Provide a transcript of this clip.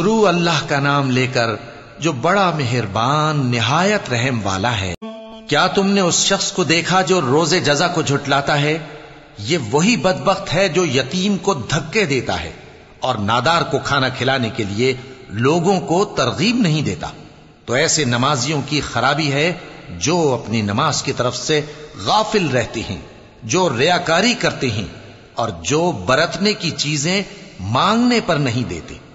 शुरू अल्लाह का नाम लेकर जो बड़ा मेहरबान निहायत रहम वाला है। क्या तुमने उस शख्स को देखा जो रोजे जजा को झुटलाता है? ये वही बदबख्त है जो यतीम को धक्के देता है और नादार को खाना खिलाने के लिए लोगों को तरगीब नहीं देता। तो ऐसे नमाजियों की खराबी है जो अपनी नमाज की तरफ से गाफिल रहते हैं, जो रियाकारी करते हैं और जो बरतने की चीजें मांगने पर नहीं देते।